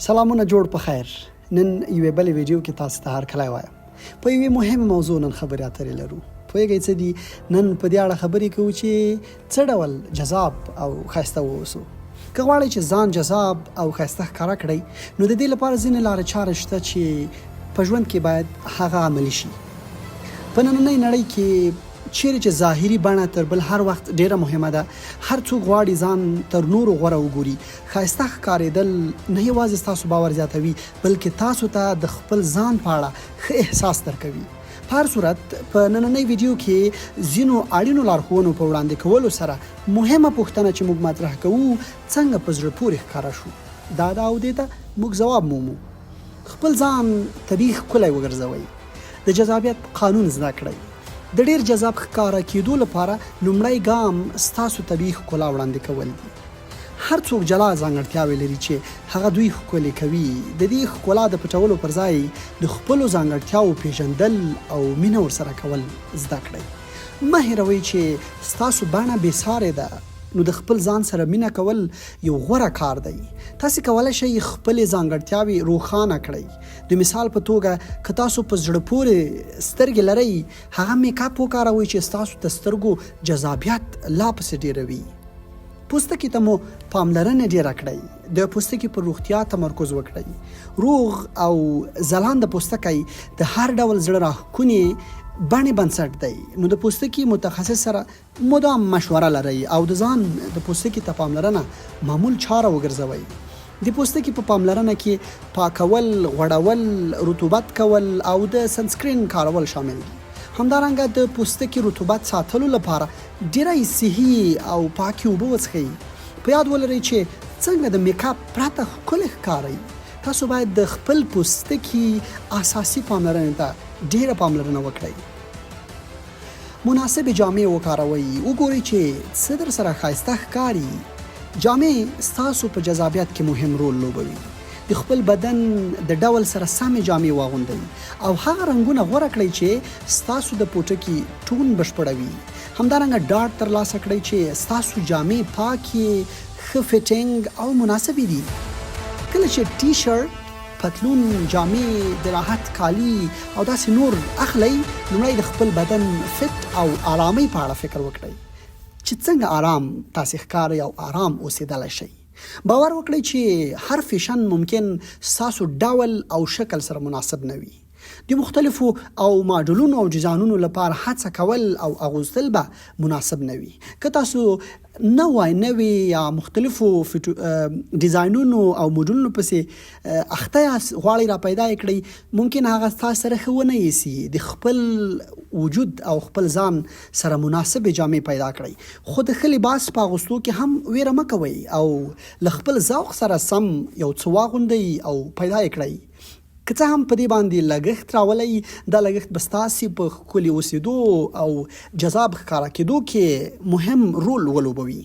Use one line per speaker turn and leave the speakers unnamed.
سلامونه جوړ په خیر. نن یوې بلې ویډیو کې تاسو ته هرکلی وایم. په یوې مهمه موضوع نن خبرې اترې لرو. پوهیږئ څه دي؟ نن په دې اړه خبرې کوو چې څه ډول جذاب او ښایسته واوسو. که غواړئ چې ځان جذاب او ښایسته ښکاره کړئ، نو د دې لپاره ځینې لارې چارې شته چې په ژوند کې باید هغه عملي شي. په نننۍ نړۍ کې چیرې چې ظاهري بڼه تر بل هر وخت ډیره مهمه ده، هر څوک غواړي ځان تر نورو غوره وګوري. ښایسته ښکارېدل نه یوازې ستاسو باور زیاتوي، بلکې تاسو ته د خپل ځان په اړه ښه احساس درکوي. په هر صورت په نننۍ ویډیو کې ځینو اړینو لارښوونو په وړاندې کولو سره مهمه پوښتنه چې موږ مطرح کوو، څنګه په زړه پورې ښکاره شو؟ دا ده او دې ته موږ ځواب مومو. خپل ځان طبیعي ښکلی وګرځوئ. د جذابیت قانون زده کړئ. د ډیر جذاب ښکاره کېدو لپاره لومړی ګام ستاسو طبیعي ښکلا وړاندې کول دي. هر څوک جلا ځانګړتیاوې لري چې هغه دوی ښکلي کوي. د دې ښکلا د پټولو پر ځای د خپلو ځانګړتیاوو پیژندل او مینه ورسره کول زده کړئ. مه هېروئ چې ستاسو بڼه بېسارې ده، نو د خپل ځان سره مینه کول یو غوره کار دی. تاسو کولی شئ خپلې ځانګړتیاوې روښانه کړئ. د مثال په توګه که تاسو په زړه پورې سترګې لرئ، هغه میک اپ وکاروئ چې ستاسو د سترګو جذابیت لا پسې ډیروي. پوستکي ته مو پاملرنه ډیره کړئ. د پوستکي پر روغتیا تمرکز وکړئ. روغ او ځلانده پوستکی د هر ډول زړه راښکونې بڼې بنسټ دی. نو د پوستکي متخصص سره مدام مشوره لرئ او د ځان د پوستکي ته پاملرنه معمول چاره وګرځوئ. د پوستکي په پاملرنه کې پاکول، غوړول، رطوبت کول او د سنسکرین کارول شامل دي. همدارنګه د پوستکي رطوبت ساتلو لپاره ډیری صحي او پاکې اوبه وڅښئ. په یاد ولرئ چې څنګه د میک اپ پرته ښکلي ښکارئ. تاسو باید د خپل پوستکي اساسي پاملرنې ته ډیره پاملرنه وکړئ. مناسب جامې وکاروئ. وګورئ چې څه در سره ښایسته ښکاري. جامې ستاسو په جذابیت کې مهم رول لوبوي. د خپل بدن د ډول سره سمې جامې واغوندئ او هغه رنګونه غوره کړئ چې ستاسو د پوټکي ټون بشپړوي. همدارنګه ډاډ ترلاسه کړئ چې ستاسو جامې پاکې، ښه فټینګ او مناسبې دي. کله چې ټي شرټ، پتلون، جامې، د راحت کالي او داسې نور اخلئ، لومړی د خپل بدن فټ او آرامۍ په اړه فکر وکړئ چې څنګه آرام تاسې ښکارئ او آرام اوسېدلی شئ. باور وکړئ چې هر فیشن ممکن ستاسو ډول او شکل سره مناسب نه وي. د مختلفو او ماډلونو او ډیزاینونو لپاره هڅه کول او اغوستل به مناسب نه وي. که تاسو نوې یا مختلفو ډیزاینونو او موډلونو پسې اخته یاست، غواړئ را پیدا یې کړئ، ممکن هغه ستاسو سره ښه ونه ایسي. د خپل وجود او خپل ځان سره مناسبې جامې پیدا کړئ. خو د ښه لباس په اغوستو کې هم ویره مه کوئ او له خپل ذوق سره سم یو څه واغوندئ او پیدا یې کړئ. که څه هم په دې باندې لګښت راولئ، دا لګښت به ستاسې په ښکلي اوسېدو او جذاب ښکاره کېدو کې مهم رول ولوبوي.